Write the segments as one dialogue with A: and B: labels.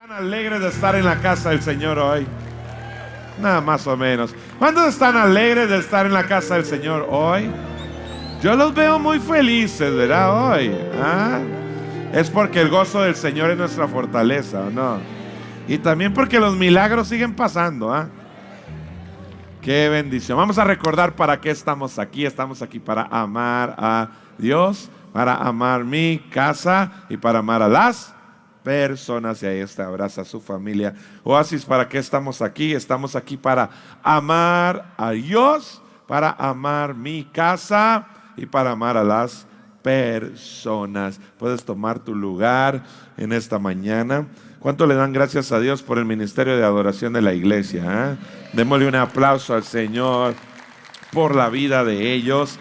A: Alegres de estar en la casa del Señor hoy. Nada más o menos. ¿Cuántos están alegres de estar en la casa del Señor hoy? Yo los veo muy felices, ¿verdad? Hoy. ¿Ah? Es porque el gozo del Señor es nuestra fortaleza, ¿o no? Y también porque los milagros siguen pasando, ¿ah? Qué bendición. Vamos a recordar para qué estamos aquí. Estamos aquí para amar a Dios, para amar mi casa y para amar a las personas. Y ahí está, abraza a su familia. Oasis, ¿para qué estamos aquí? Estamos aquí para amar a Dios, para amar mi casa y para amar a las personas. Puedes tomar tu lugar en esta mañana. ¿Cuánto le dan gracias a Dios por el ministerio de adoración de la iglesia? Démosle un aplauso al Señor por la vida de ellos.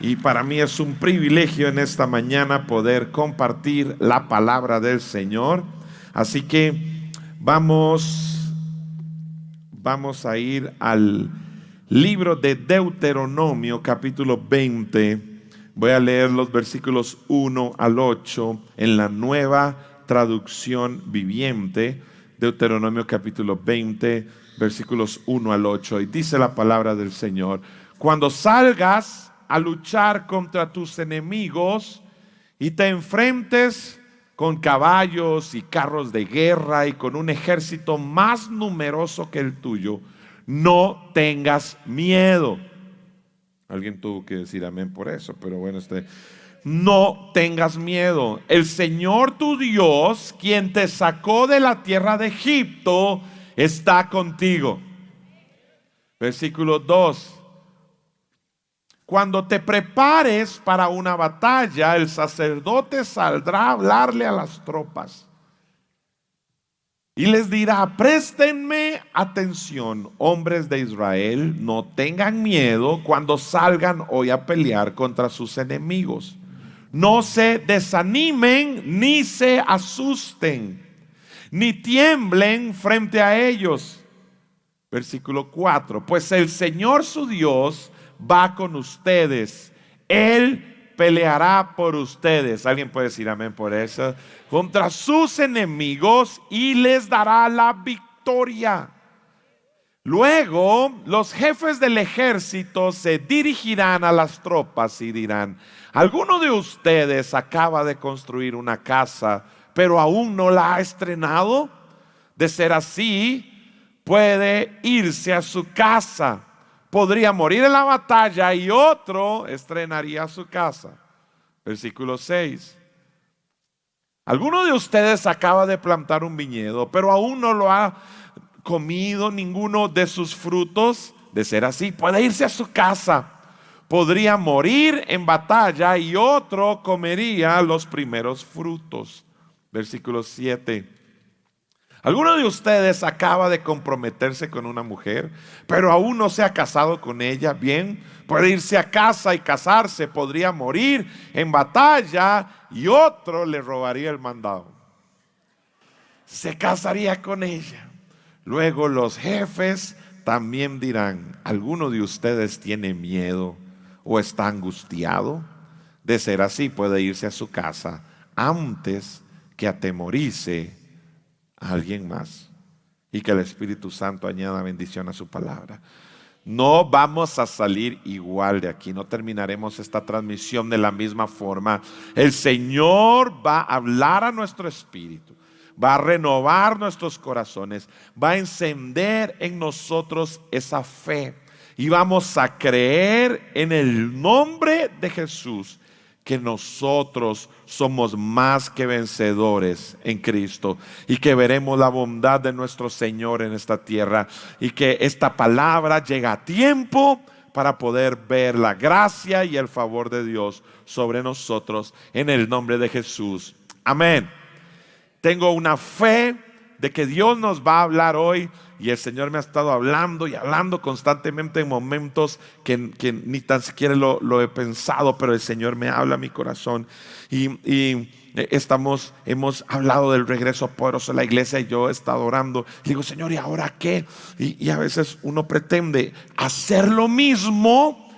A: Y para mí es un privilegio en esta mañana poder compartir la palabra del Señor. Así que vamos a ir al libro de Deuteronomio, capítulo 20. Voy a leer los versículos 1 al 8 en la Nueva Traducción Viviente. Deuteronomio capítulo 20, versículos 1 al 8. Y dice la palabra del Señor: cuando salgas a luchar contra tus enemigos y te enfrentes con caballos y carros de guerra y con un ejército más numeroso que el tuyo, no tengas miedo. Alguien tuvo que decir amén por eso, pero bueno, no tengas miedo. El Señor tu Dios, quien te sacó de la tierra de Egipto, está contigo. Versículo 2. Cuando te prepares para una batalla, el sacerdote saldrá a hablarle a las tropas y les dirá: préstenme atención, hombres de Israel, no tengan miedo cuando salgan hoy a pelear contra sus enemigos. No se desanimen ni se asusten, ni tiemblen frente a ellos. Versículo 4. Pues el Señor su Dios va con ustedes. Él peleará por ustedes. ¿Alguien puede decir amén por eso? Contra sus enemigos y les dará la victoria. Luego los jefes del ejército se dirigirán a las tropas y dirán: alguno de ustedes acaba de construir una casa, pero aún no la ha estrenado. De ser así, puede irse a su casa. Podría morir en la batalla y otro estrenaría su casa. Versículo 6. Alguno de ustedes acaba de plantar un viñedo, pero aún no lo ha comido ninguno de sus frutos. De ser así, puede irse a su casa. Podría morir en batalla y otro comería los primeros frutos. Versículo 7. Alguno de ustedes acaba de comprometerse con una mujer, pero aún no se ha casado con ella. Bien, puede irse a casa y casarse. Podría morir en batalla y otro le robaría el mandado. Se casaría con ella. Luego los jefes también dirán: ¿alguno de ustedes tiene miedo o está angustiado? De ser así, puede irse a su casa antes que atemorice a alguien más. Y que el Espíritu Santo añada bendición a su palabra. No vamos a salir igual de aquí. No terminaremos esta transmisión de la misma forma. El Señor va a hablar a nuestro espíritu, va a renovar nuestros corazones, va a encender en nosotros esa fe, y vamos a creer en el nombre de Jesús que nosotros somos más que vencedores en Cristo, y que veremos la bondad de nuestro Señor en esta tierra, y que esta palabra llega a tiempo para poder ver la gracia y el favor de Dios sobre nosotros, en el nombre de Jesús. Amén. Tengo una fe de que Dios nos va a hablar hoy, y el Señor me ha estado hablando y hablando constantemente en momentos que ni tan siquiera lo he pensado, pero el Señor me habla a mi corazón. Y hemos hablado del regreso poderoso de la iglesia, y yo he estado orando. Y digo: Señor, ¿y ahora qué? Y a veces uno pretende hacer lo mismo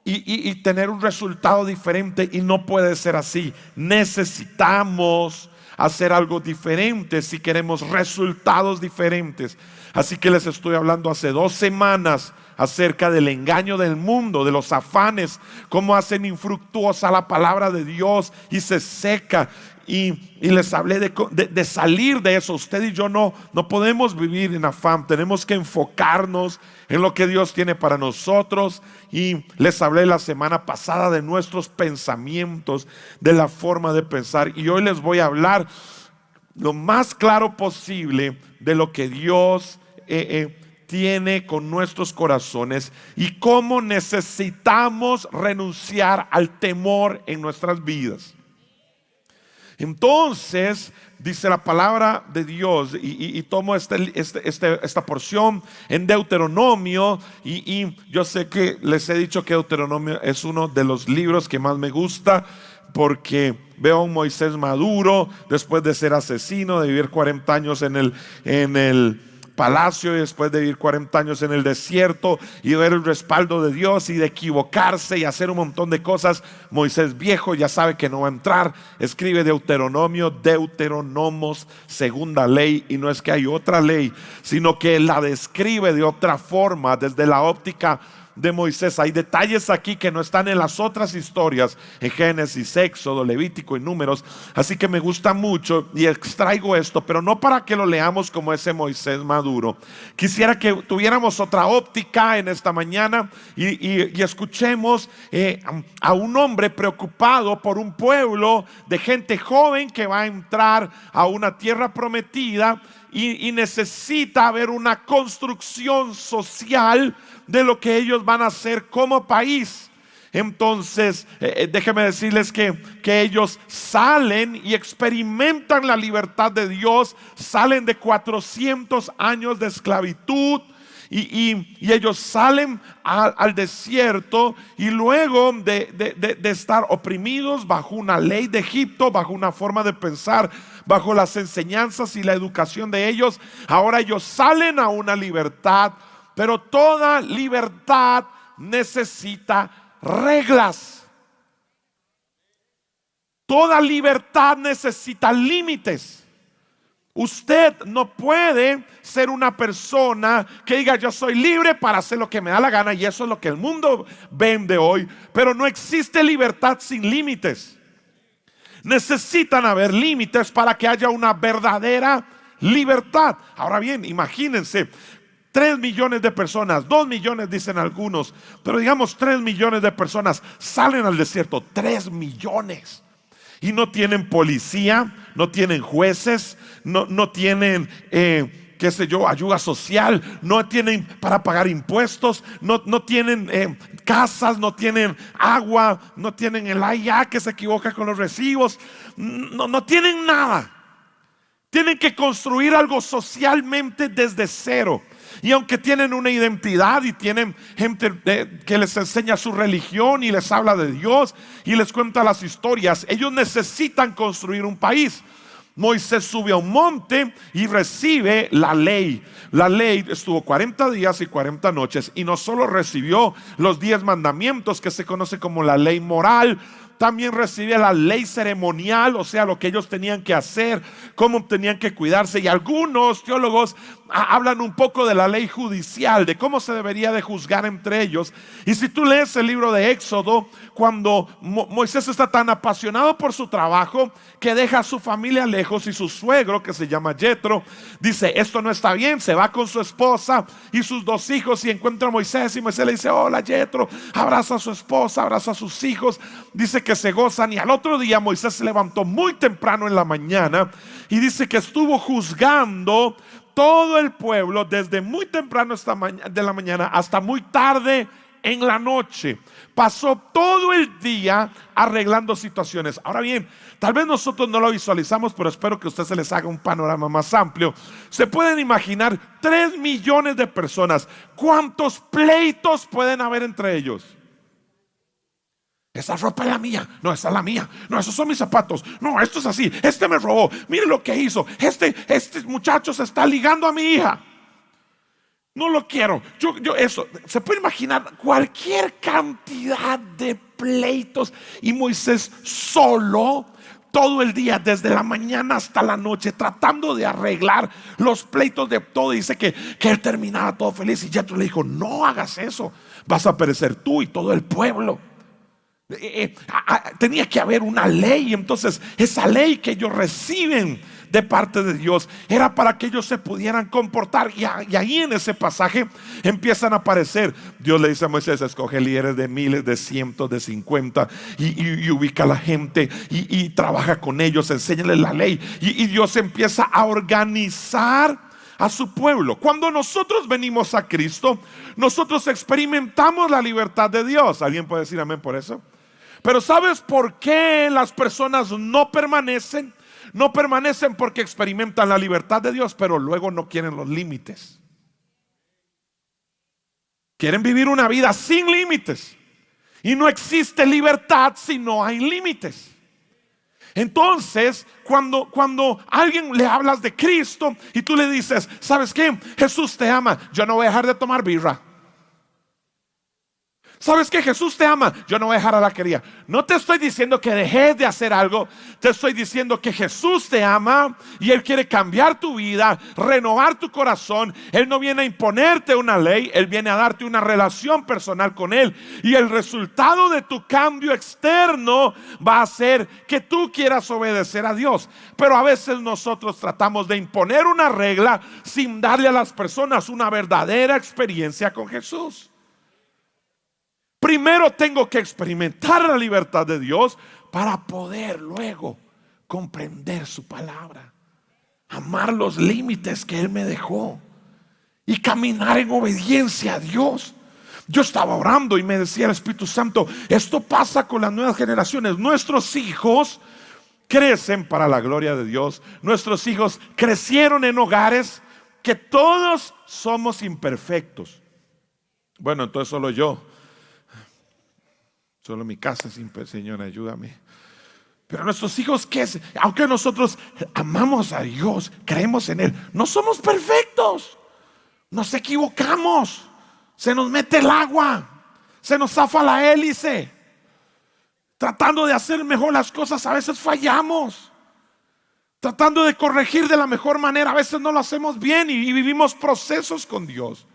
A: y tener un resultado diferente, y no puede ser así. Necesitamos hacer algo diferente, si queremos resultados diferentes. Así que les estoy hablando hace 2 semanas acerca del engaño del mundo, de los afanes, cómo hacen infructuosa la palabra de Dios y se seca. Y les hablé de salir de eso. Usted y yo no podemos vivir en afán. Tenemos que enfocarnos en lo que Dios tiene para nosotros. Y les hablé la semana pasada de nuestros pensamientos, de la forma de pensar. Y hoy les voy a hablar lo más claro posible de lo que Dios tiene con nuestros corazones y cómo necesitamos renunciar al temor en nuestras vidas. Entonces, dice la palabra de Dios, y tomo esta porción en Deuteronomio, y yo sé que les he dicho que Deuteronomio es uno de los libros que más me gusta, porque veo a un Moisés maduro, después de ser asesino, de vivir 40 años en el palacio y después de vivir 40 años en el desierto y ver el respaldo de Dios y de equivocarse y hacer un montón de cosas. Moisés viejo ya sabe que no va a entrar, escribe Deuteronomio, Deuteronomos, segunda ley, y no es que hay otra ley, sino que la describe de otra forma desde la óptica de Moisés. Hay detalles aquí que no están en las otras historias, en Génesis, Éxodo, Levítico y Números. Así que me gusta mucho y extraigo esto, pero no para que lo leamos como ese Moisés maduro. Quisiera que tuviéramos otra óptica en esta mañana y escuchemos a un hombre preocupado por un pueblo de gente joven que va a entrar a una tierra prometida y necesita ver una construcción social de lo que ellos van a hacer como país. Entonces, déjenme decirles que ellos salen y experimentan la libertad de Dios, salen de 400 años de esclavitud. Y ellos salen al desierto y luego de estar oprimidos bajo una ley de Egipto, bajo una forma de pensar, bajo las enseñanzas y la educación de ellos, ahora ellos salen a una libertad. Pero toda libertad necesita reglas. Toda libertad necesita límites. Usted no puede ser una persona que diga yo soy libre para hacer lo que me da la gana, y eso es lo que el mundo vende hoy. Pero no existe libertad sin límites. Necesitan haber límites para que haya una verdadera libertad. Ahora bien, imagínense 3 millones de personas, 2 millones dicen algunos, pero digamos 3 millones de personas salen al desierto. 3 millones. Y no tienen policía, no tienen jueces, no tienen qué sé yo, ayuda social, no tienen para pagar impuestos, no tienen casas, no tienen agua, no tienen el AIA que se equivoca con los recibos, no tienen nada. Tienen que construir algo socialmente desde cero. Y aunque tienen una identidad y tienen gente que les enseña su religión y les habla de Dios y les cuenta las historias, ellos necesitan construir un país. Moisés sube a un monte y recibe la ley. La ley estuvo 40 días y 40 noches y no solo recibió los 10 mandamientos que se conoce como la ley moral, también recibe la ley ceremonial, o sea, lo que ellos tenían que hacer, cómo tenían que cuidarse. Y algunos teólogos hablan un poco de la ley judicial, de cómo se debería de juzgar entre ellos. Y si tú lees el libro de Éxodo, cuando Moisés está tan apasionado por su trabajo que deja a su familia lejos, y su suegro, que se llama Jetro, dice esto no está bien, se va con su esposa y sus 2 hijos y encuentra a Moisés, y Moisés le dice hola Jetro, abraza a su esposa, abraza a sus hijos, dice que se gozan. Y al otro día Moisés se levantó muy temprano en la mañana y dice que estuvo juzgando todo el pueblo desde muy temprano de la mañana hasta muy tarde en la noche. Pasó todo el día arreglando situaciones. Ahora bien, tal vez nosotros no lo visualizamos, pero espero que a usted se les haga un panorama más amplio. Se pueden imaginar 3 millones de personas. ¿Cuántos pleitos pueden haber entre ellos? Esa ropa es la mía, no, esa es la mía, no, esos son mis zapatos, no, esto es así, este me robó, mire lo que hizo, este muchacho se está ligando a mi hija, no lo quiero, yo eso, se puede imaginar cualquier cantidad de pleitos. Y Moisés solo todo el día, desde la mañana hasta la noche, tratando de arreglar los pleitos de todo. Dice que él terminaba todo feliz, y Jethro le dijo: no hagas eso, vas a perecer tú y todo el pueblo. Tenía que haber una ley. Entonces esa ley que ellos reciben de parte de Dios era para que ellos se pudieran comportar. Y ahí en ese pasaje empiezan a aparecer. Dios le dice a Moisés: escoge líderes de miles, de cientos, de 50, y ubica a la gente, y trabaja con ellos, enséñales la ley. Y Dios empieza a organizar a su pueblo. Cuando nosotros venimos a Cristo, nosotros experimentamos la libertad de Dios. ¿Alguien puede decir amén por eso? Pero ¿sabes por qué las personas no permanecen? No permanecen porque experimentan la libertad de Dios, pero luego no quieren los límites. Quieren vivir una vida sin límites. Y no existe libertad si no hay límites. Entonces, cuando a alguien le hablas de Cristo y tú le dices: ¿sabes qué? Jesús te ama, yo no voy a dejar de tomar birra. ¿Sabes qué? Jesús te ama, yo no voy a dejar a la quería. No te estoy diciendo que dejes de hacer algo. Te estoy diciendo que Jesús te ama y Él quiere cambiar tu vida, renovar tu corazón. Él no viene a imponerte una ley, Él viene a darte una relación personal con Él. Y el resultado de tu cambio externo va a ser que tú quieras obedecer a Dios. Pero a veces nosotros tratamos de imponer una regla sin darle a las personas una verdadera experiencia con Jesús. Primero tengo que experimentar la libertad de Dios para poder luego comprender su palabra, amar los límites que Él me dejó y caminar en obediencia a Dios. Yo estaba orando y me decía el Espíritu Santo: esto pasa con las nuevas generaciones. Nuestros hijos crecen para la gloria de Dios. Nuestros hijos crecieron en hogares que todos somos imperfectos. Bueno, entonces solo yo. Solo mi casa es imperfecta. Señor, ayúdame. Pero nuestros hijos, ¿qué es? Aunque nosotros amamos a Dios, creemos en Él, no somos perfectos. Nos equivocamos. Se nos mete el agua, se nos zafa la hélice. Tratando de hacer mejor las cosas, a veces fallamos. Tratando de corregir de la mejor manera, a veces no lo hacemos bien, y vivimos procesos con Dios,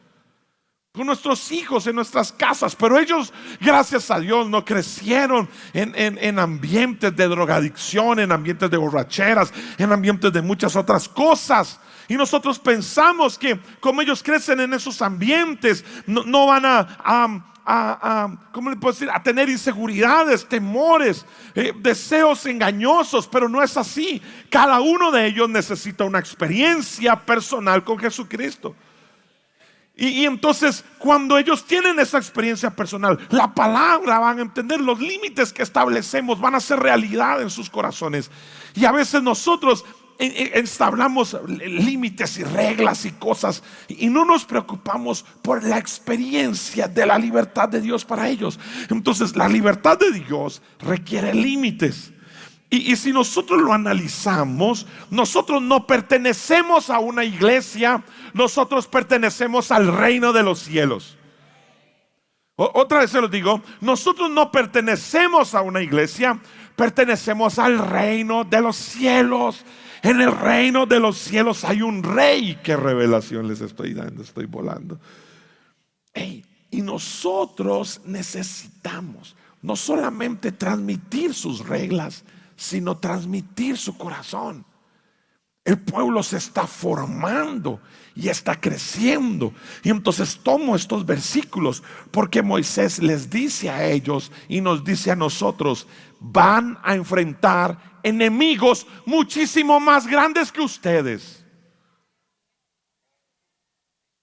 A: con nuestros hijos, en nuestras casas. Pero ellos, gracias a Dios, no crecieron en ambientes de drogadicción, en ambientes de borracheras, en ambientes de muchas otras cosas. Y nosotros pensamos que como ellos crecen en esos ambientes, no van ¿cómo le puedo decir? A tener inseguridades, temores, deseos engañosos. Pero no es así. Cada uno de ellos necesita una experiencia personal con Jesucristo. Y entonces, cuando ellos tienen esa experiencia personal, la palabra, van a entender los límites que establecemos, van a ser realidad en sus corazones. Y a veces nosotros establamos límites y reglas y cosas, y no nos preocupamos por la experiencia de la libertad de Dios para ellos. Entonces, la libertad de Dios requiere límites. Y si nosotros lo analizamos, nosotros no pertenecemos a una iglesia, nosotros pertenecemos al reino de los cielos. Otra vez se los digo: nosotros no pertenecemos a una iglesia, pertenecemos al reino de los cielos. En el reino de los cielos hay un rey. Qué revelación les estoy dando, estoy volando. Y nosotros necesitamos no solamente transmitir sus reglas, sino transmitir su corazón. El pueblo se está formando y está creciendo. Y entonces tomo estos versículos porque Moisés les dice a ellos y nos dice a nosotros: van a enfrentar enemigos muchísimo más grandes que ustedes.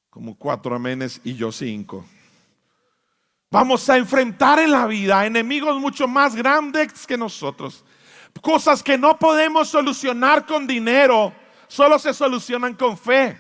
A: Como 4 amenes y yo 5. Vamos a enfrentar en la vida enemigos mucho más grandes que nosotros. Cosas que no podemos solucionar con dinero, solo se solucionan con fe.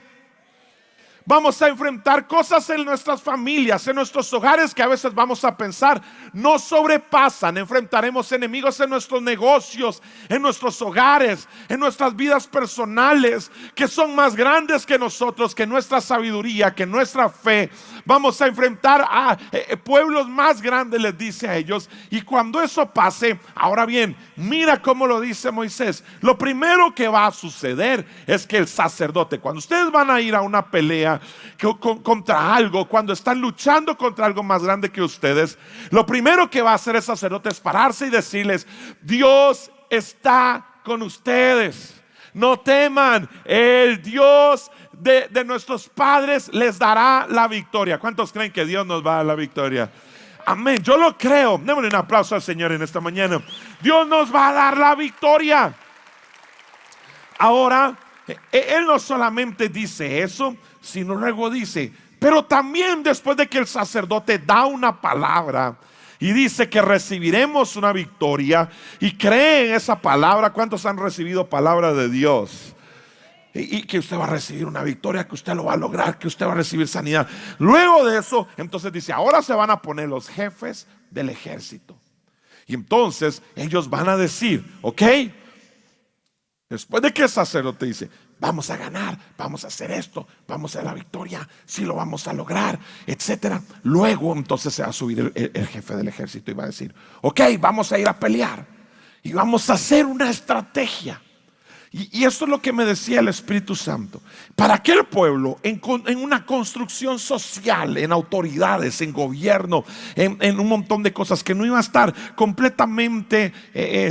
A: Vamos a enfrentar cosas en nuestras familias, en nuestros hogares, que a veces vamos a pensar no sobrepasan. Enfrentaremos enemigos en nuestros negocios, en nuestros hogares, en nuestras vidas personales, que son más grandes que nosotros, que nuestra sabiduría, que nuestra fe. vamos a enfrentar a pueblos más grandes, les dice a ellos. Y cuando eso pase, ahora bien, mira cómo lo dice Moisés. Lo primero que va a suceder es que el sacerdote, cuando ustedes van a ir a una pelea contra algo, cuando están luchando contra algo más grande que ustedes, lo primero que va a hacer el sacerdote es pararse y decirles: Dios está con ustedes, no teman, el Dios de nuestros padres les dará la victoria. ¿Cuántos creen que Dios nos va a dar la victoria? Amén, yo lo creo. Démosle un aplauso al Señor en esta mañana. Dios nos va a dar la victoria. Ahora, Él no solamente dice eso, sino luego dice, pero también después de que el sacerdote da una palabra y dice que recibiremos una victoria y creen esa palabra. ¿Cuántos han recibido palabra de Dios? Y que usted va a recibir una victoria, que usted lo va a lograr, que usted va a recibir sanidad. Luego de eso, entonces dice, ahora se van a poner los jefes del ejército. Y entonces ellos van a decir, ok, después de que el sacerdote dice, vamos a ganar, vamos a hacer esto, vamos a hacer la victoria, sí lo vamos a lograr, etcétera. Luego entonces se va a subir el jefe del ejército y va a decir, ok, vamos a ir a pelear y vamos a hacer una estrategia. Y esto es lo que me decía el Espíritu Santo. Para aquel pueblo, en una construcción social, en autoridades, en gobierno, en un montón de cosas que no iba a estar completamente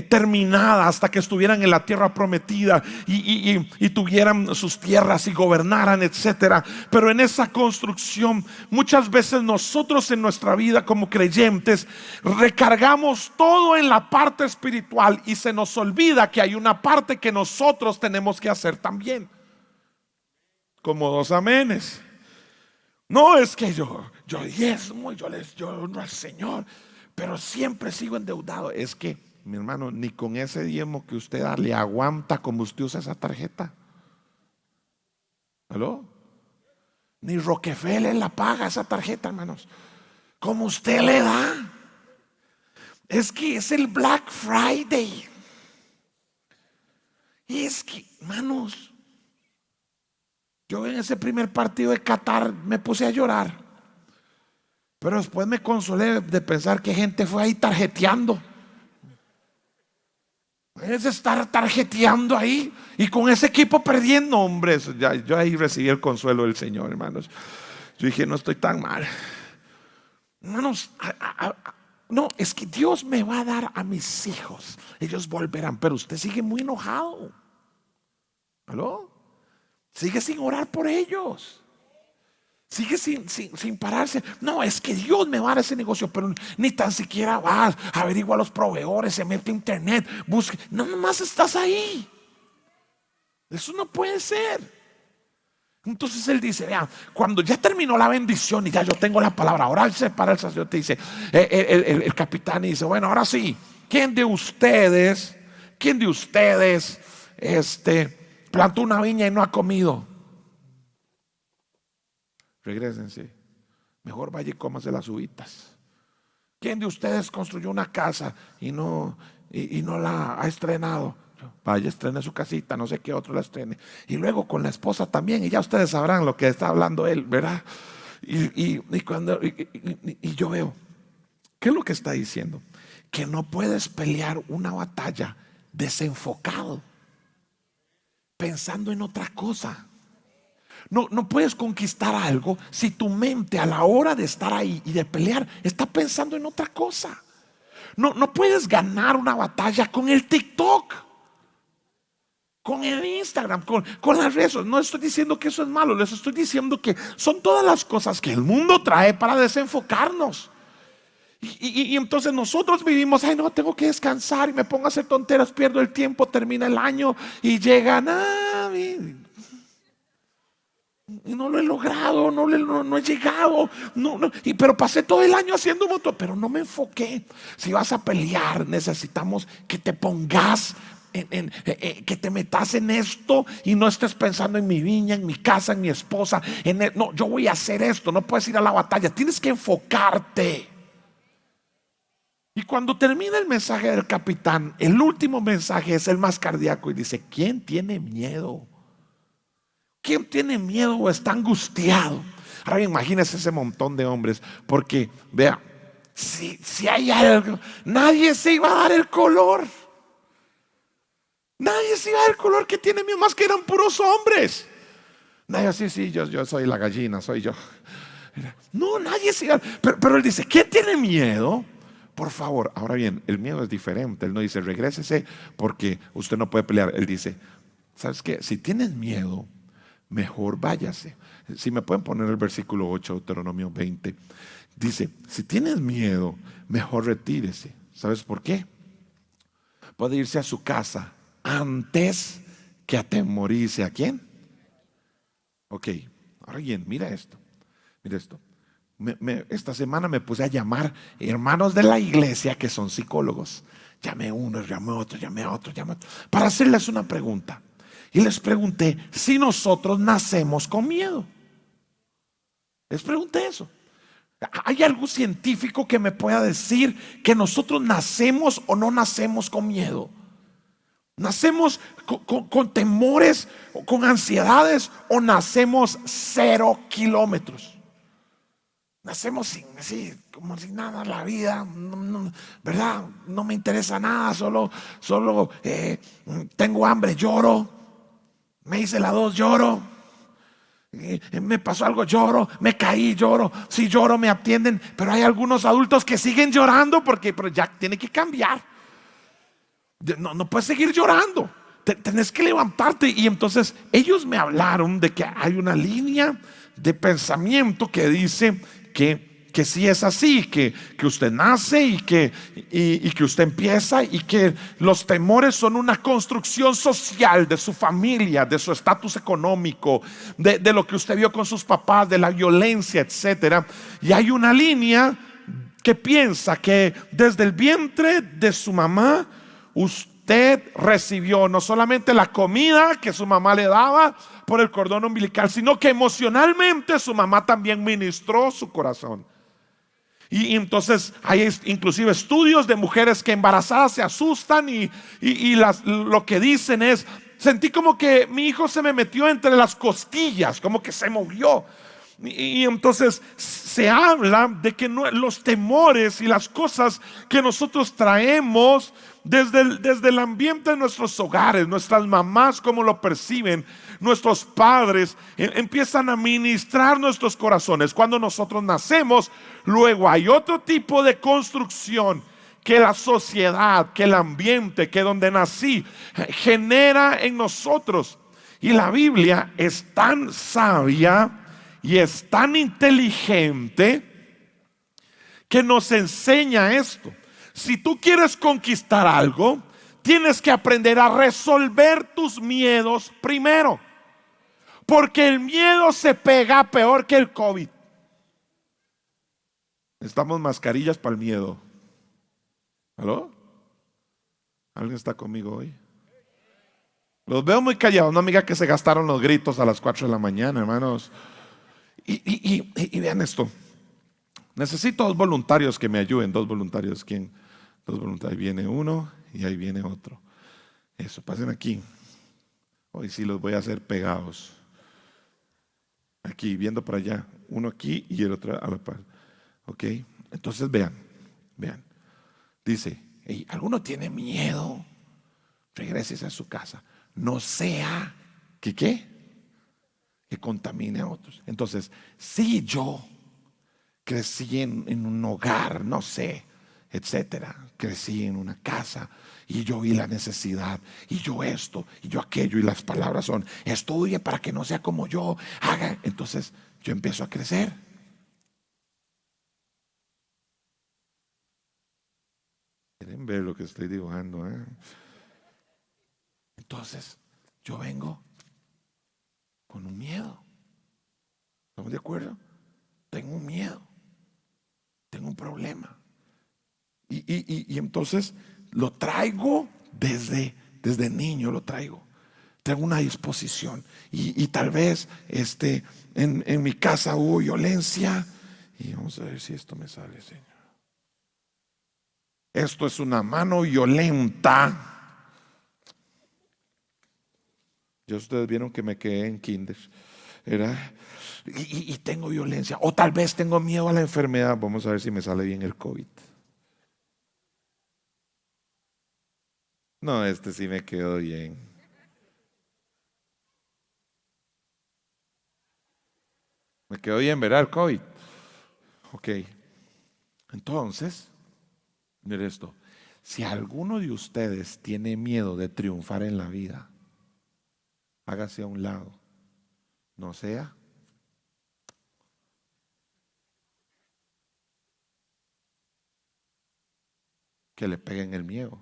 A: terminada hasta que estuvieran en la tierra prometida y tuvieran sus tierras y gobernaran, etcétera. Pero en esa construcción, muchas veces nosotros en nuestra vida como creyentes recargamos todo en la parte espiritual y se nos olvida que hay una parte que nosotros tenemos que hacer también. Como dos amenes. No es que yo diezmo, yo honro al Señor, pero siempre sigo endeudado. Es que, mi hermano, ni con ese diezmo que usted da le aguanta como usted usa esa tarjeta. ¿Aló? Ni Rockefeller la paga esa tarjeta, hermanos, como usted le da. Es que es el Black Friday. Y es que, hermanos, yo en ese primer partido de Qatar me puse a llorar, pero después me consolé de pensar que gente fue ahí tarjeteando. Es estar tarjeteando ahí y con ese equipo perdiendo, hombres. Yo ahí recibí el consuelo del Señor, hermanos. Yo dije, no estoy tan mal, hermanos. No, es que Dios me va a dar a mis hijos, ellos volverán, pero usted sigue muy enojado. ¿Aló? Sigue sin orar por ellos. Sigue sin pararse. No, es que Dios me va a dar ese negocio, pero ni tan siquiera vas, averigua a los proveedores, se mete a internet, busca. No, nomás estás ahí. Eso no puede ser. Entonces él dice, vean, cuando ya terminó la bendición y ya yo tengo la palabra, ahora se para el sacerdote y dice, el capitán y dice, bueno, ahora sí, ¿quién de ustedes plantó una viña y no ha comido? Regrésense, mejor vaya y cómase las uvitas. ¿Quién de ustedes construyó una casa y no la ha estrenado? Vaya, estrene su casita, no sé qué otro la estrene. Y luego con la esposa también, y ya ustedes sabrán lo que está hablando él, ¿verdad? Y yo veo, ¿qué es lo que está diciendo? Que no puedes pelear una batalla desenfocado, pensando en otra cosa. No puedes conquistar algo si tu mente a la hora de estar ahí y de pelear está pensando en otra cosa. No puedes ganar una batalla con el TikTok, con el Instagram, con las redes. No estoy diciendo que eso es malo, les estoy diciendo que son todas las cosas que el mundo trae para desenfocarnos. Y entonces nosotros vivimos, ay no, tengo que descansar y me pongo a hacer tonteras, pierdo el tiempo, termina el año y llegan, y no lo he logrado, no he llegado, pero pasé todo el año haciendo un montón, pero no me enfoqué. Si vas a pelear, necesitamos que te pongas que te metas en esto y no estés pensando en mi viña, en mi casa, en mi esposa, no, yo voy a hacer esto. No puedes ir a la batalla, tienes que enfocarte. Y cuando termina el mensaje del capitán, el último mensaje es el más cardíaco y dice, ¿quién tiene miedo? ¿Quién tiene miedo o está angustiado Ahora bien, imagínese ese montón de hombres, porque vea, si hay algo, nadie se iba a dar el color. Nadie se iba a dar el color que tiene miedo, más que eran puros hombres. Nadie, sí, yo soy la gallina, soy yo. No, nadie se iba a... pero él dice, ¿qué tiene miedo? Por favor, ahora bien, el miedo es diferente. Él no dice, regrésese porque usted no puede pelear. Él dice, ¿sabes qué? Si tienes miedo, mejor váyase. Si me pueden poner el versículo 8, Deuteronomio 20. Dice, si tienes miedo, mejor retírese. ¿Sabes por qué? Puede irse a su casa antes que atemorice. ¿A quién? Ok, ahora bien, mira esto. Mira esto. Esta semana me puse a llamar hermanos de la iglesia que son psicólogos. Llamé uno, llamé otro, llamé a otro, para hacerles una pregunta. Y les pregunté si nosotros nacemos con miedo. Les pregunté eso. ¿Hay algo científico que me pueda decir que nosotros nacemos o no nacemos con miedo? ¿Nacemos con temores, con ansiedades, o nacemos 0 kilómetros? Nacemos así, como si nada, la vida, ¿verdad? No me interesa nada, solo tengo hambre, lloro. Me hice la 2, lloro. Me pasó algo, lloro. Me caí, lloro. Si lloro, me atienden. Pero hay algunos adultos que siguen llorando pero ya tiene que cambiar. No puedes seguir llorando. Tenés que levantarte. Y entonces ellos me hablaron de que hay una línea de pensamiento que dice que sí es así, que usted nace y que usted empieza, y que los temores son una construcción social de su familia, de su estatus económico, de lo que usted vio con sus papás, de la violencia, etcétera. Y hay una línea que piensa que desde el vientre de su mamá usted recibió no solamente la comida que su mamá le daba por el cordón umbilical, sino que emocionalmente su mamá también ministró su corazón. Y entonces hay inclusive estudios de mujeres que embarazadas se asustan y lo que dicen es: sentí como que mi hijo se me metió entre las costillas, como que se movió. Y entonces se habla de que los temores y las cosas que nosotros traemos desde el ambiente de nuestros hogares, nuestras mamás cómo lo perciben, nuestros padres empiezan a ministrar nuestros corazones. Cuando nosotros nacemos, luego hay otro tipo de construcción que la sociedad, que el ambiente, que donde nací genera en nosotros. Y la Biblia es tan sabia y es tan inteligente que nos enseña esto. Si tú quieres conquistar algo, tienes que aprender a resolver tus miedos primero, porque el miedo se pega peor que el COVID. Necesitamos mascarillas para el miedo. ¿Aló? ¿Alguien está conmigo hoy? Los veo muy callados. No me diga que se gastaron los gritos a las 4 de la mañana, hermanos. Y vean esto. Necesito 2 voluntarios que me ayuden. 2 voluntarios. ¿Quién? 2 voluntarios. Ahí viene uno y ahí viene otro. Eso, pasen aquí. Hoy sí los voy a hacer pegados. Aquí, viendo para allá. Uno aquí y el otro a la par. Ok. Entonces vean. Dice: hey, ¿alguno tiene miedo? Regrese a su casa. No sea que ¿qué? Que contamine a otros. Entonces, si yo crecí en un hogar, no sé, etcétera, crecí en una casa y yo vi la necesidad, y yo esto, y yo aquello, y las palabras son: estudie para que no sea como yo, haga. Entonces yo empiezo a crecer. Quieren ver lo que estoy dibujando, ¿eh? Entonces yo vengo con un miedo. ¿Estamos de acuerdo? Tengo un miedo, tengo un problema. Y entonces lo traigo desde niño, lo traigo. Tengo una disposición. Y tal vez en mi casa hubo violencia. Y vamos a ver si esto me sale, Señor. Esto es una mano violenta. Ya ustedes vieron que me quedé en kinder, ¿verdad? y tengo violencia, o tal vez tengo miedo a la enfermedad. Vamos a ver si me sale bien el COVID. No, este sí me quedó bien. Me quedó bien, ¿verdad? El COVID. Ok. Entonces, mire esto. Si alguno de ustedes tiene miedo de triunfar en la vida, hágase a un lado. No sea que le peguen el miedo.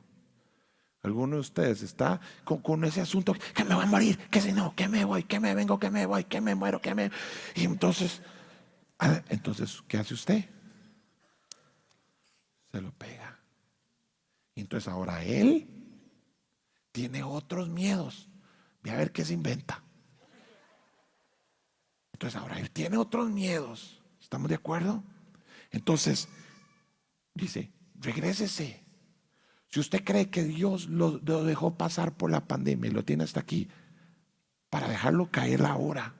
A: Alguno de ustedes está con ese asunto, que me voy a morir, que si no, que me voy, que me vengo, que me voy, que me muero, que me... Y entonces, ¿qué hace usted? Se lo pega. Y entonces ahora él tiene otros miedos. Ve a ver qué se inventa. Entonces ahora él tiene otros miedos. ¿Estamos de acuerdo? Entonces dice, regrésese. Si usted cree que Dios lo dejó pasar por la pandemia y lo tiene hasta aquí, para dejarlo caer ahora,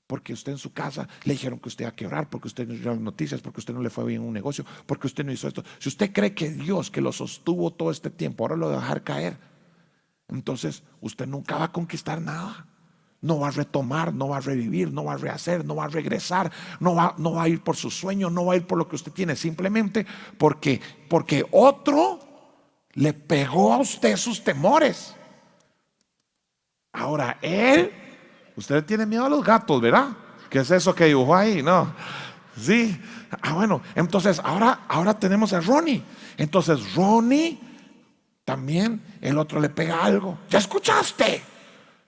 A: porque usted en su casa le dijeron que usted iba a quebrar, porque usted no oyó las noticias, porque usted no le fue bien en un negocio, porque usted no hizo esto. Si usted cree que Dios, que lo sostuvo todo este tiempo, ahora lo va a dejar caer, entonces usted nunca va a conquistar nada. No va a retomar, no va a revivir, no va a rehacer, no va a regresar, no va a ir por su sueño, no va a ir por lo que usted tiene, simplemente porque otro le pegó a usted sus temores. Ahora usted tiene miedo a los gatos, ¿verdad? ¿Qué es eso que dibujó ahí? No, sí. Bueno, entonces ahora tenemos a Ronnie. Entonces Ronnie también, el otro le pega algo. ¿Ya escuchaste?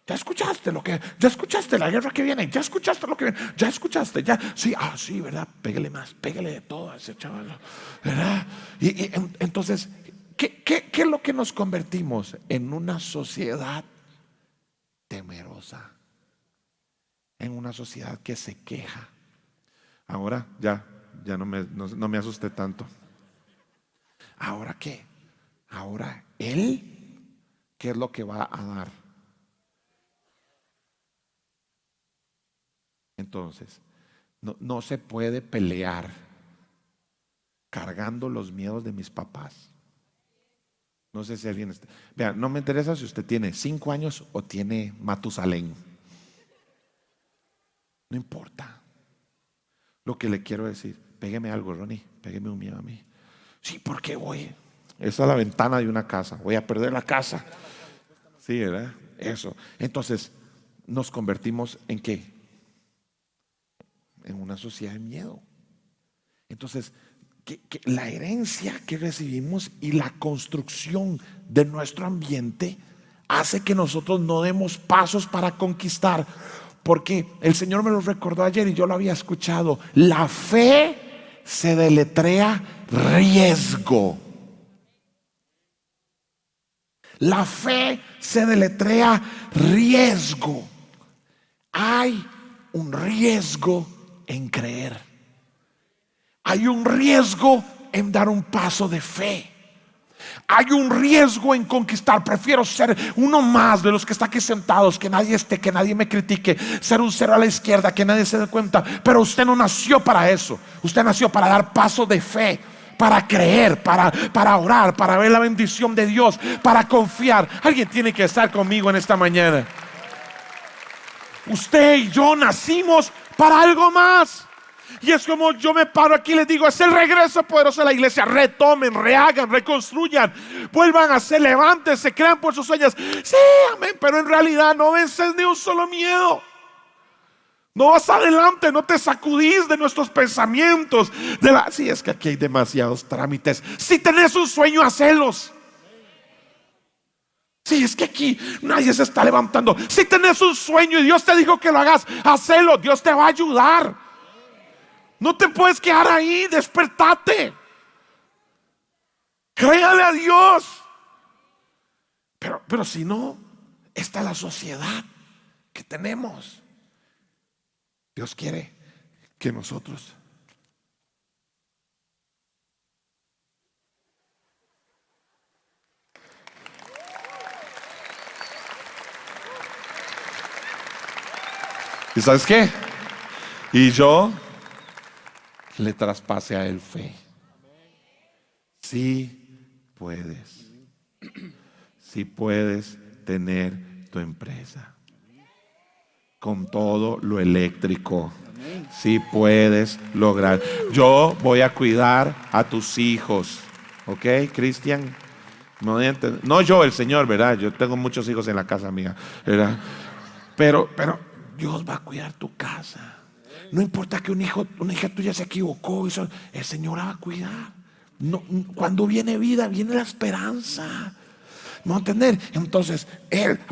A: ¿Ya escuchaste ya escuchaste la guerra que viene? ¿Ya escuchaste lo que viene? ¿Ya escuchaste? ¿Ya? Sí, sí, ¿verdad? Pégale más, pégale de todo a ese chaval, ¿verdad? Entonces, ¿qué es lo que nos convertimos? En una sociedad temerosa, en una sociedad que se queja. Ahora ya no me asusté tanto. ¿Ahora qué? Ahora él, ¿qué es lo que va a dar? Entonces, no se puede pelear cargando los miedos de mis papás. No sé si alguien está. Vean, no me interesa si usted tiene 5 años o tiene Matusalén. No importa. Lo que le quiero decir, pégueme algo, Ronnie, pégueme un miedo a mí. Sí, porque voy. Esa es la ventana de una casa. Voy a perder la casa. Sí, ¿verdad? Eso. Entonces, nos convertimos en ¿qué? En una sociedad de miedo. Entonces, la herencia que recibimos y la construcción de nuestro ambiente hace que nosotros no demos pasos para conquistar. Porque el Señor me lo recordó ayer y yo lo había escuchado. La fe se deletrea riesgo. La fe se deletrea riesgo. Hay un riesgo en creer. Hay un riesgo en dar un paso de fe. Hay un riesgo en conquistar. Prefiero ser uno más de los que está aquí sentados, que nadie esté, que nadie me critique, ser un cero a la izquierda, que nadie se dé cuenta. Pero usted no nació para eso. Usted nació para dar paso de fe, para creer, para orar, para ver la bendición de Dios, para confiar. Alguien tiene que estar conmigo en esta mañana. Usted y yo nacimos para algo más. Y es como yo me paro aquí y les digo, es el regreso poderoso de la iglesia. Retomen, rehagan, reconstruyan, vuelvan a ser, levántense, crean por sus sueños. Sí, amén, pero en realidad no vences ni un solo miedo. No vas adelante, no te sacudís de nuestros pensamientos. Sí, es que aquí hay demasiados trámites. Si tenés un sueño, hacelos. Sí, es que aquí nadie se está levantando. Si tenés un sueño y Dios te dijo que lo hagas, hacelo, Dios te va a ayudar. No te puedes quedar ahí, despertate. Créale a Dios. Pero si no, esta es la sociedad que tenemos. Dios quiere que nosotros ¿y sabes qué? Y yo le traspasé a él fe. Sí puedes. Sí puedes tener tu empresa con todo lo eléctrico. Sí puedes lograr. Yo voy a cuidar a tus hijos. ¿Ok, Cristian? No yo, el Señor, ¿verdad? Yo tengo muchos hijos en la casa mía, ¿verdad? Pero Dios va a cuidar tu casa. No importa que una hija tuya se equivocó, el Señor la va a cuidar. No, cuando viene vida, viene la esperanza. ¿Me van a entender? Entonces,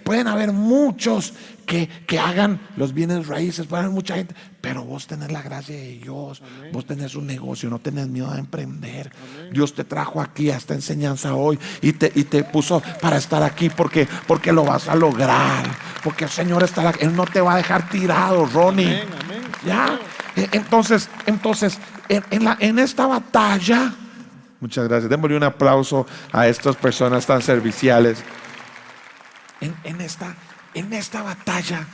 A: pueden haber muchos que hagan los bienes raíces, puede haber mucha gente, pero vos tenés la gracia de Dios. Amén. Vos tenés un negocio, no tenés miedo a emprender. Amén. Dios te trajo aquí a esta enseñanza hoy y te puso para estar aquí porque lo vas a lograr. Porque el Señor estará, Él no te va a dejar tirado, Ronnie. Amén, amén. ¿Ya? Entonces, en esta batalla, muchas gracias. Démosle un aplauso a estas personas tan serviciales. En esta batalla,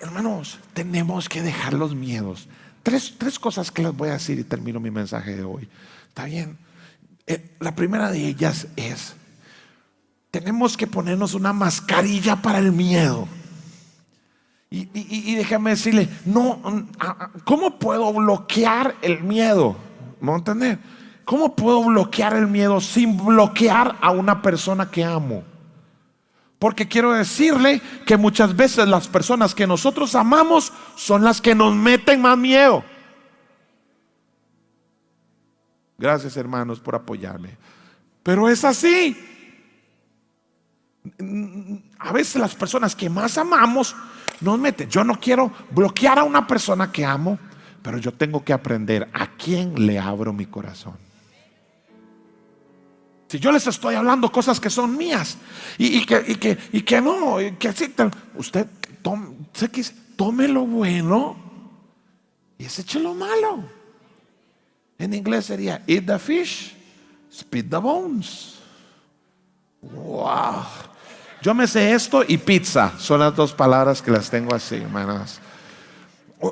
A: hermanos, tenemos que dejar los miedos. Tres cosas que les voy a decir y termino mi mensaje de hoy. ¿Está bien? La primera de ellas es: tenemos que ponernos una mascarilla para el miedo. Y déjame decirle, ¿cómo puedo bloquear el miedo? ¿Me van a entender? ¿Cómo puedo bloquear el miedo sin bloquear a una persona que amo? Porque quiero decirle que muchas veces las personas que nosotros amamos son las que nos meten más miedo. Gracias, hermanos, por apoyarme. Pero es así. A veces las personas que más amamos nos meten. Yo no quiero bloquear a una persona que amo, pero yo tengo que aprender a quién le abro mi corazón. Si yo les estoy hablando cosas que son mías y que no, que así, usted tome lo bueno y deseche lo malo. En inglés sería eat the fish, spit the bones. Wow. Yo me sé esto y pizza. Son las dos palabras que las tengo así, hermanos.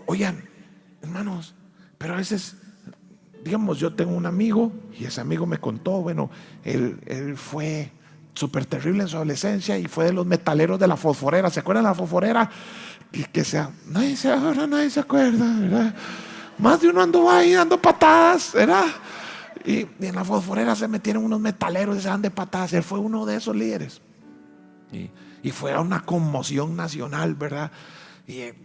A: Oigan, hermanos, pero a veces, digamos, yo tengo un amigo y ese amigo me contó, bueno, él fue súper terrible en su adolescencia y fue de los metaleros de la fosforera. ¿Se acuerdan de la fosforera? Nadie se acuerda, ¿verdad? Más de uno anduvo ahí dando patadas, ¿verdad? Y en la fosforera se metieron unos metaleros y se dan de patadas. Él fue uno de esos líderes. Y fue una conmoción nacional, ¿verdad?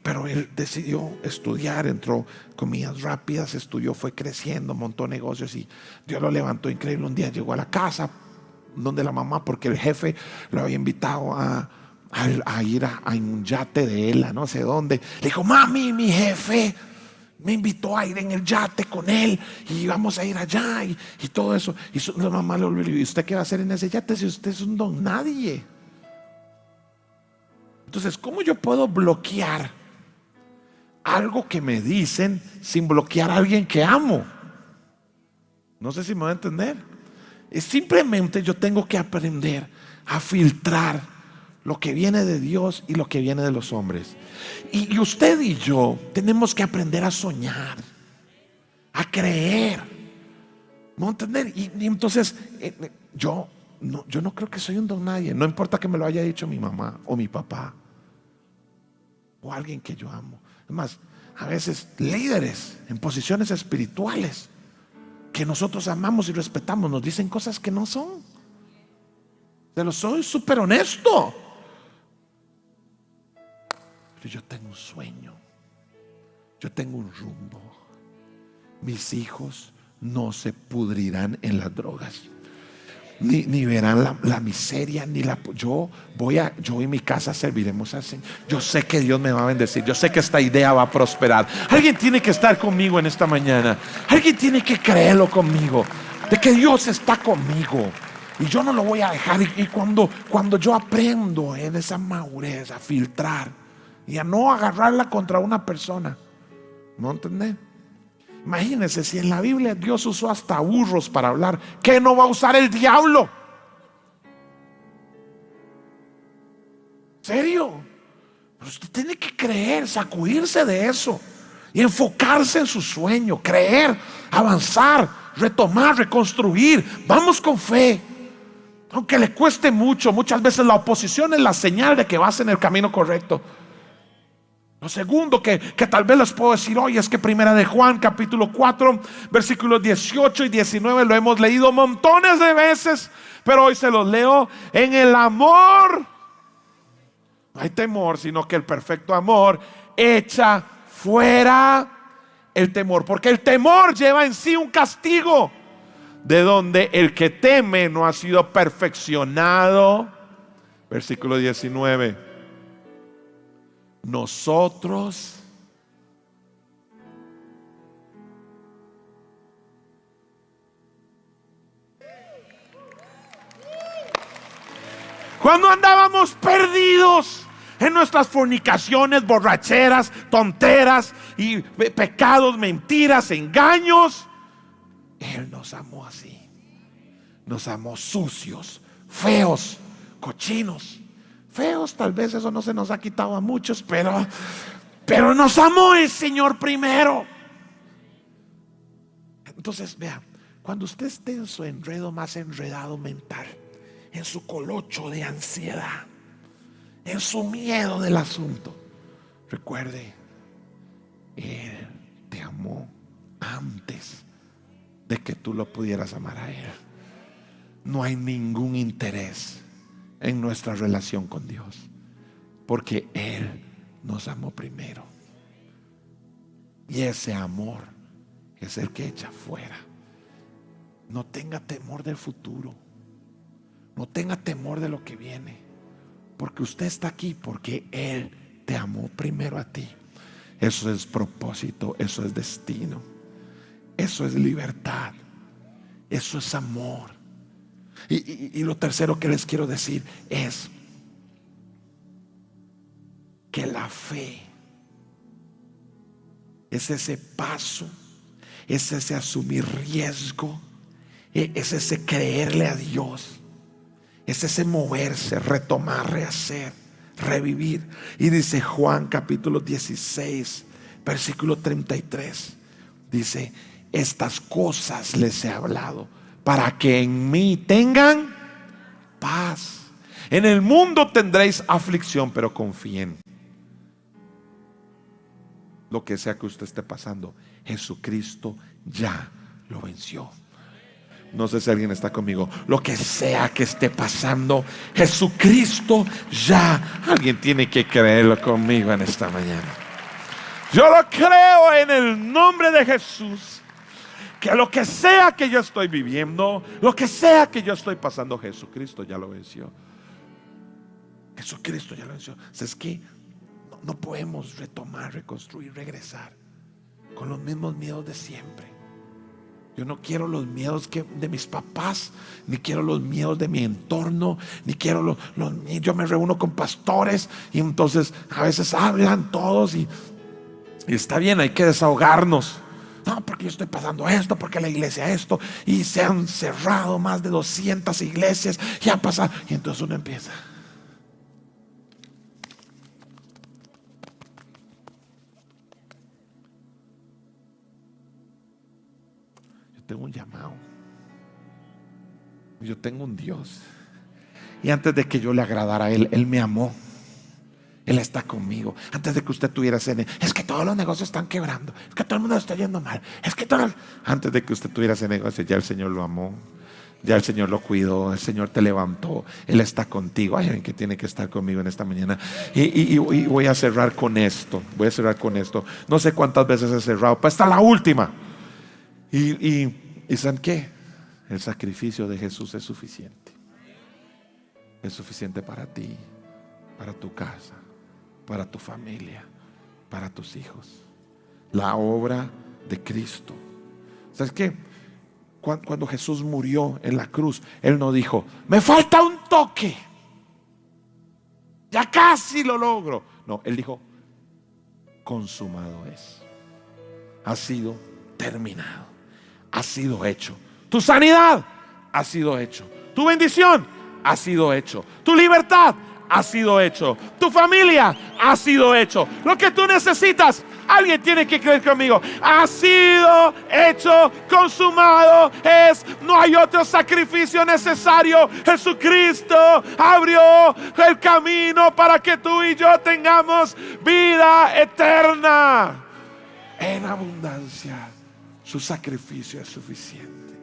A: Pero él decidió estudiar, entró comillas rápidas, estudió, fue creciendo, montó negocios y Dios lo levantó increíble. Un día llegó a la casa donde la mamá, porque el jefe lo había invitado a ir a un yate de él, a no sé dónde. Le dijo: mami, mi jefe me invitó a ir en el yate con él y vamos a ir allá y todo eso. Y la mamá le volvió: ¿y usted qué va a hacer en ese yate si usted es un don nadie? Entonces, ¿cómo yo puedo bloquear algo que me dicen sin bloquear a alguien que amo? No sé si me va a entender. Simplemente yo tengo que aprender a filtrar lo que viene de Dios y lo que viene de los hombres. Y usted y yo tenemos que aprender a soñar, a creer. ¿Me va a entender? Y entonces yo no creo que soy un don nadie. No importa que me lo haya dicho mi mamá o mi papá o alguien que yo amo. Es más, a veces líderes en posiciones espirituales que nosotros amamos y respetamos nos dicen cosas que no son. Pero soy súper honesto. Pero yo tengo un sueño, yo tengo un rumbo. Mis hijos no se pudrirán en las drogas, ni verán la miseria, yo y mi casa serviremos al Señor. Yo sé que Dios me va a bendecir. Yo sé que esta idea va a prosperar. Alguien tiene que estar conmigo en esta mañana. Alguien tiene que creerlo conmigo, de que Dios está conmigo y yo no lo voy a dejar. Y cuando yo aprendo en esa madurez a filtrar y a no agarrarla contra una persona, ¿no entendés? Imagínense si en la Biblia Dios usó hasta burros para hablar, ¿qué no va a usar el diablo? ¿Serio? Pero usted tiene que creer, sacudirse de eso y enfocarse en su sueño, creer, avanzar, retomar, reconstruir. Vamos con fe, aunque le cueste mucho. Muchas veces la oposición es la señal de que vas en el camino correcto. Lo segundo que tal vez les puedo decir hoy es que Primera de Juan capítulo 4 versículos 18 y 19 lo hemos leído montones de veces, pero hoy se los leo. En el amor no hay temor, sino que el perfecto amor echa fuera el temor, porque el temor lleva en sí un castigo, de donde el que teme no ha sido perfeccionado. Versículo 19. Nosotros cuando andábamos perdidos en nuestras fornicaciones, borracheras, tonteras y pecados, mentiras, engaños, Él nos amó así. Nos amó sucios, feos, cochinos. Feos, tal vez eso no se nos ha quitado a muchos, pero nos amó el Señor primero. Entonces, vea, cuando usted esté en su enredo más enredado mental, en su colocho de ansiedad, en su miedo del asunto, recuerde, Él te amó antes de que tú lo pudieras amar a Él. No hay ningún interés en nuestra relación con Dios, porque Él nos amó primero. Y ese amor es el que echa fuera. No tenga temor del futuro, no tenga temor de lo que viene, porque usted está aquí porque Él te amó primero a ti. Eso es propósito, eso es destino, eso es libertad, eso es amor. Y lo tercero que les quiero decir es que la fe es ese paso, es ese asumir riesgo, es ese creerle a Dios, es ese moverse, retomar, rehacer, revivir. Y dice Juan capítulo 16 versículo 33, dice: estas cosas les he hablado para que en mí tengan paz. En el mundo tendréis aflicción, pero confíen. Lo que sea que usted esté pasando, Jesucristo ya lo venció. No sé si alguien está conmigo. Lo que sea que esté pasando, Jesucristo ya. Alguien tiene que creerlo conmigo en esta mañana. Yo lo creo en el nombre de Jesús, que lo que sea que yo estoy viviendo, lo que sea que yo estoy pasando, Jesucristo ya lo venció. Jesucristo ya lo venció. Es que no podemos retomar, reconstruir, regresar con los mismos miedos de siempre. Yo no quiero los miedos de mis papás, ni quiero los miedos de mi entorno, ni quiero yo me reúno con pastores y entonces a veces hablan todos y está bien, hay que desahogarnos. No, porque yo estoy pasando esto, porque la iglesia esto, y se han cerrado más de 200 iglesias, y ha pasado. Y entonces uno empieza. Yo tengo un llamado, yo tengo un Dios, y antes de que yo le agradara a Él, Él me amó. Él está conmigo. Antes de que usted tuviera cene, es que todos los negocios están quebrando, es que todo el mundo está yendo mal, es que antes de que usted tuviera ese negocio, ya el Señor lo amó, ya el Señor lo cuidó, el Señor te levantó, Él está contigo. Hay alguien que tiene que estar conmigo en esta mañana. Y voy a cerrar con esto. No sé cuántas veces he cerrado, pero esta es la última. Y ¿saben qué? El sacrificio de Jesús es suficiente. Es suficiente para ti, para tu casa, para tu familia, para tus hijos. La obra de Cristo. ¿Sabes qué? Cuando Jesús murió en la cruz, Él no dijo: me falta un toque, ya casi lo logro. No, Él dijo: consumado es. Ha sido terminado. Ha sido hecho. Tu sanidad ha sido hecho. Tu bendición ha sido hecho. Tu libertad ha sido hecho. Tu familia ha sido hecho. Lo que tú necesitas Alguien tiene que creer conmigo. Ha sido hecho, consumado es. No hay otro sacrificio necesario. Jesucristo abrió el camino para que tú y yo tengamos vida eterna en abundancia. Su sacrificio es suficiente.